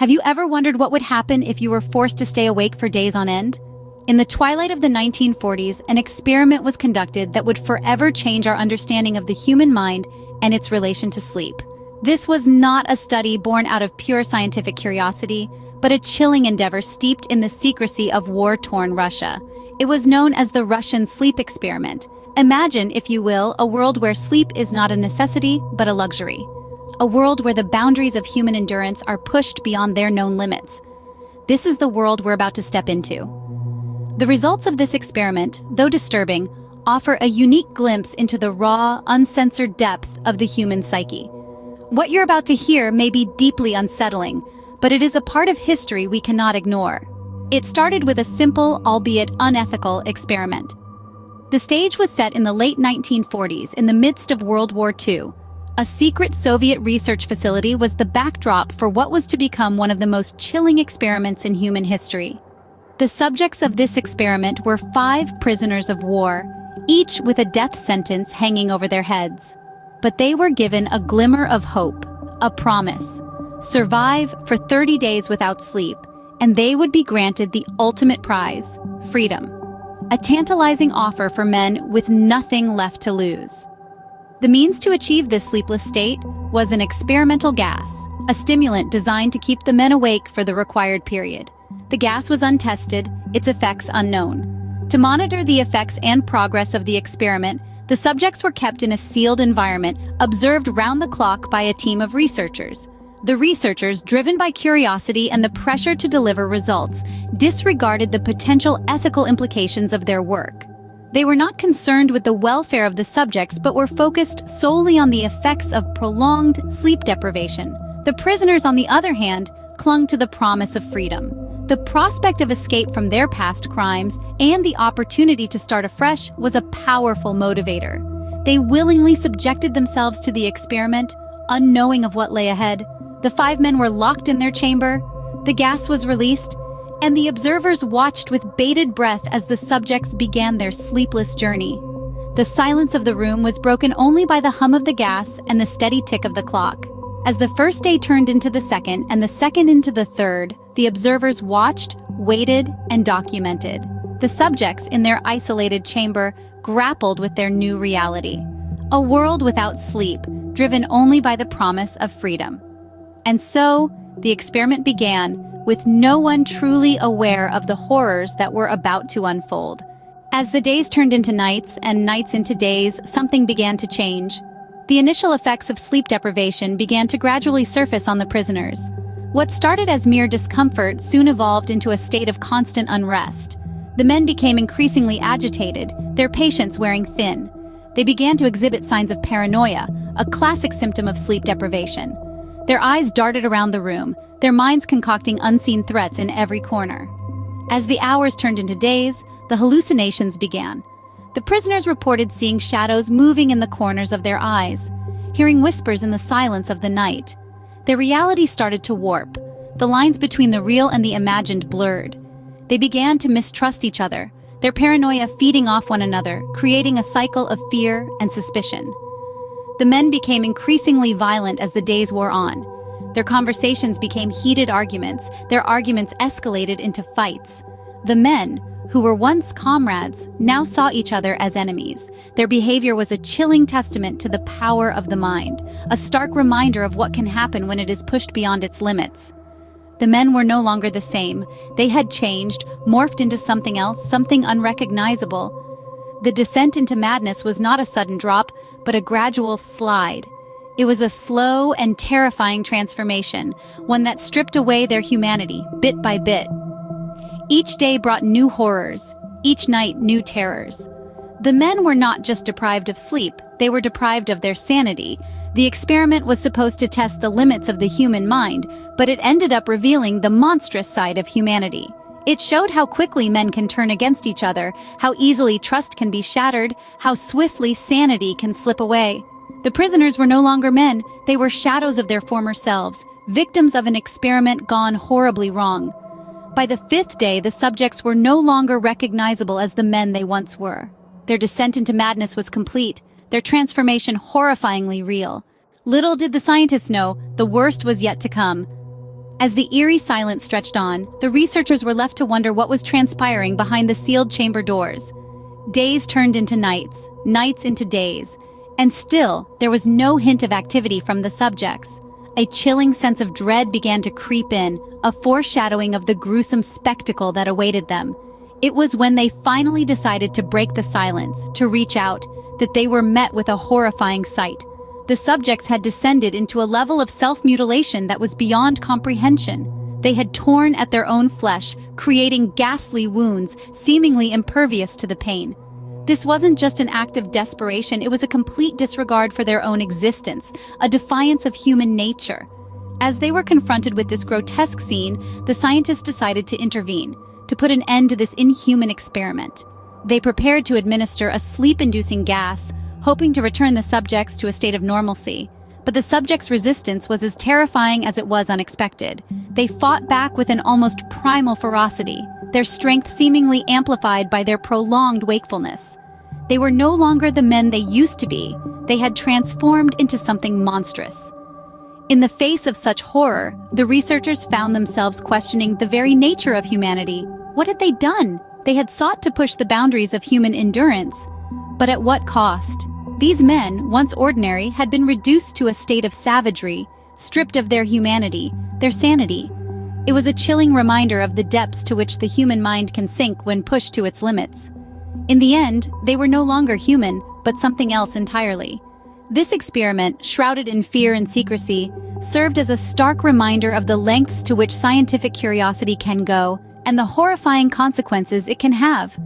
Have you ever wondered what would happen if you were forced to stay awake for days on end? In the twilight of the 1940s, an experiment was conducted that would forever change our understanding of the human mind and its relation to sleep. This was not a study born out of pure scientific curiosity, but a chilling endeavor steeped in the secrecy of war-torn Russia. It was known as the Russian sleep experiment. Imagine, if you will, a world where sleep is not a necessity, but a luxury. A world where the boundaries of human endurance are pushed beyond their known limits. This is the world we're about to step into. The results of this experiment, though disturbing, offer a unique glimpse into the raw, uncensored depth of the human psyche. What you're about to hear may be deeply unsettling, but it is a part of history we cannot ignore. It started with a simple, albeit unethical, experiment. The stage was set in the late 1940s in the midst of World War II. A secret Soviet research facility was the backdrop for what was to become one of the most chilling experiments in human history. The subjects of this experiment were 5 prisoners of war, each with a death sentence hanging over their heads. But they were given a glimmer of hope, a promise. Survive for 30 days without sleep, and they would be granted the ultimate prize, freedom. A tantalizing offer for men with nothing left to lose. The means to achieve this sleepless state was an experimental gas, a stimulant designed to keep the men awake for the required period. The gas was untested, its effects unknown. To monitor the effects and progress of the experiment, the subjects were kept in a sealed environment, observed round the clock by a team of researchers. The researchers, driven by curiosity and the pressure to deliver results, disregarded the potential ethical implications of their work. They were not concerned with the welfare of the subjects, but were focused solely on the effects of prolonged sleep deprivation. The prisoners, on the other hand, clung to the promise of freedom. The prospect of escape from their past crimes and the opportunity to start afresh was a powerful motivator. They willingly subjected themselves to the experiment, unknowing of what lay ahead. The 5 men were locked in their chamber, the gas was released, and the observers watched with bated breath as the subjects began their sleepless journey. The silence of the room was broken only by the hum of the gas and the steady tick of the clock. As the first day turned into the second and the second into the third, the observers watched, waited, and documented. The subjects in their isolated chamber grappled with their new reality. A world without sleep, driven only by the promise of freedom. And so, the experiment began, with no one truly aware of the horrors that were about to unfold. As the days turned into nights and nights into days, something began to change. The initial effects of sleep deprivation began to gradually surface on the prisoners. What started as mere discomfort soon evolved into a state of constant unrest. The men became increasingly agitated, their patience wearing thin. They began to exhibit signs of paranoia, a classic symptom of sleep deprivation. Their eyes darted around the room, their minds concocting unseen threats in every corner. As the hours turned into days, the hallucinations began. The prisoners reported seeing shadows moving in the corners of their eyes, hearing whispers in the silence of the night. Their reality started to warp. The lines between the real and the imagined blurred. They began to mistrust each other, their paranoia feeding off one another, creating a cycle of fear and suspicion. The men became increasingly violent as the days wore on. Their conversations became heated arguments. Their arguments escalated into fights. The men, who were once comrades, now saw each other as enemies. Their behavior was a chilling testament to the power of the mind, a stark reminder of what can happen when it is pushed beyond its limits. The men were no longer the same. They had changed, morphed into something else, something unrecognizable. The descent into madness was not a sudden drop, but a gradual slide. It was a slow and terrifying transformation, one that stripped away their humanity, bit by bit. Each day brought new horrors, each night new terrors. The men were not just deprived of sleep, they were deprived of their sanity. The experiment was supposed to test the limits of the human mind, but it ended up revealing the monstrous side of humanity. It showed how quickly men can turn against each other, how easily trust can be shattered, how swiftly sanity can slip away. The prisoners were no longer men, they were shadows of their former selves, victims of an experiment gone horribly wrong. By the 5th day, the subjects were no longer recognizable as the men they once were. Their descent into madness was complete, their transformation horrifyingly real. Little did the scientists know, the worst was yet to come. As the eerie silence stretched on, the researchers were left to wonder what was transpiring behind the sealed chamber doors. Days turned into nights, nights into days, and still there was no hint of activity from the subjects. A chilling sense of dread began to creep in, a foreshadowing of the gruesome spectacle that awaited them. It was when they finally decided to break the silence, to reach out, that they were met with a horrifying sight. The subjects had descended into a level of self-mutilation that was beyond comprehension. They had torn at their own flesh, creating ghastly wounds, seemingly impervious to the pain. This wasn't just an act of desperation, it was a complete disregard for their own existence, a defiance of human nature. As they were confronted with this grotesque scene, the scientists decided to intervene, to put an end to this inhuman experiment. They prepared to administer a sleep-inducing gas, hoping to return the subjects to a state of normalcy. But the subjects' resistance was as terrifying as it was unexpected. They fought back with an almost primal ferocity, their strength seemingly amplified by their prolonged wakefulness. They were no longer the men they used to be. They had transformed into something monstrous. In the face of such horror, the researchers found themselves questioning the very nature of humanity. What had they done? They had sought to push the boundaries of human endurance. But at what cost? These men, once ordinary, had been reduced to a state of savagery, stripped of their humanity, their sanity. It was a chilling reminder of the depths to which the human mind can sink when pushed to its limits. In the end, they were no longer human, but something else entirely. This experiment, shrouded in fear and secrecy, served as a stark reminder of the lengths to which scientific curiosity can go and the horrifying consequences it can have.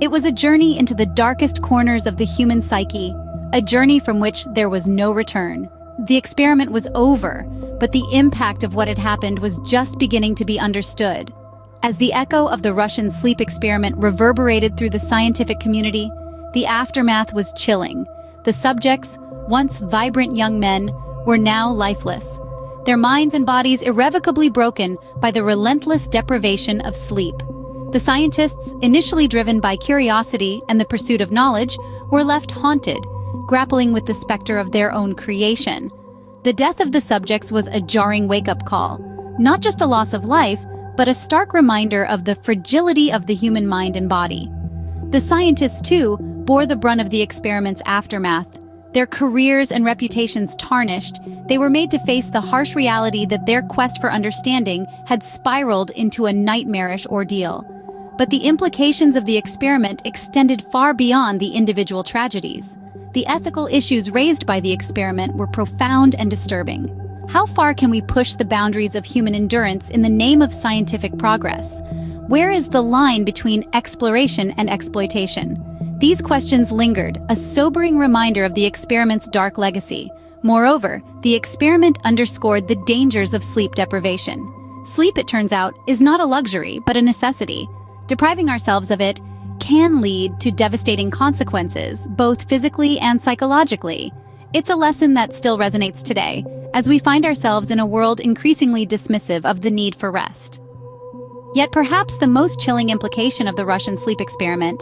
It was a journey into the darkest corners of the human psyche, a journey from which there was no return. The experiment was over, but the impact of what had happened was just beginning to be understood. As the echo of the Russian sleep experiment reverberated through the scientific community, the aftermath was chilling. The subjects, once vibrant young men, were now lifeless, their minds and bodies irrevocably broken by the relentless deprivation of sleep. The scientists, initially driven by curiosity and the pursuit of knowledge, were left haunted, grappling with the specter of their own creation. The death of the subjects was a jarring wake-up call, not just a loss of life, but a stark reminder of the fragility of the human mind and body. The scientists, too, bore the brunt of the experiment's aftermath. Their careers and reputations tarnished, they were made to face the harsh reality that their quest for understanding had spiraled into a nightmarish ordeal. But the implications of the experiment extended far beyond the individual tragedies. The ethical issues raised by the experiment were profound and disturbing. How far can we push the boundaries of human endurance in the name of scientific progress? Where is the line between exploration and exploitation? These questions lingered, a sobering reminder of the experiment's dark legacy. Moreover, the experiment underscored the dangers of sleep deprivation. Sleep, it turns out, is not a luxury, but a necessity. Depriving ourselves of it can lead to devastating consequences, both physically and psychologically. It's a lesson that still resonates today, as we find ourselves in a world increasingly dismissive of the need for rest. Yet perhaps the most chilling implication of the Russian sleep experiment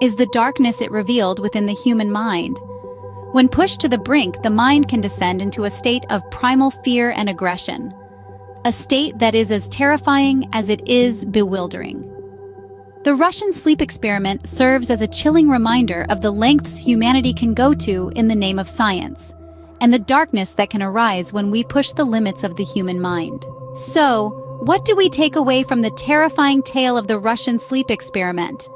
is the darkness it revealed within the human mind. When pushed to the brink, the mind can descend into a state of primal fear and aggression, a state that is as terrifying as it is bewildering. The Russian sleep experiment serves as a chilling reminder of the lengths humanity can go to in the name of science, and the darkness that can arise when we push the limits of the human mind. So, what do we take away from the terrifying tale of the Russian sleep experiment?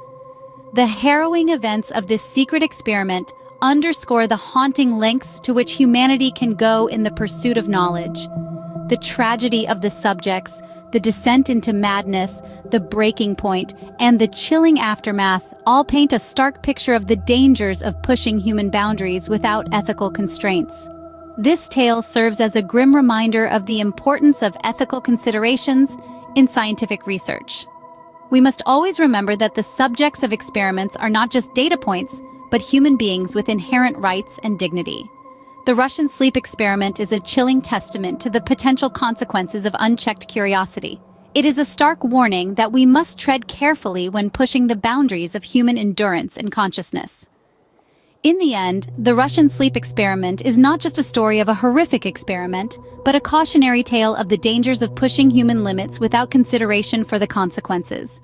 The harrowing events of this secret experiment underscore the haunting lengths to which humanity can go in the pursuit of knowledge. The tragedy of the subjects, the descent into madness, the breaking point, and the chilling aftermath all paint a stark picture of the dangers of pushing human boundaries without ethical constraints. This tale serves as a grim reminder of the importance of ethical considerations in scientific research. We must always remember that the subjects of experiments are not just data points, but human beings with inherent rights and dignity. The Russian sleep experiment is a chilling testament to the potential consequences of unchecked curiosity. It is a stark warning that we must tread carefully when pushing the boundaries of human endurance and consciousness. In the end, the Russian sleep experiment is not just a story of a horrific experiment, but a cautionary tale of the dangers of pushing human limits without consideration for the consequences.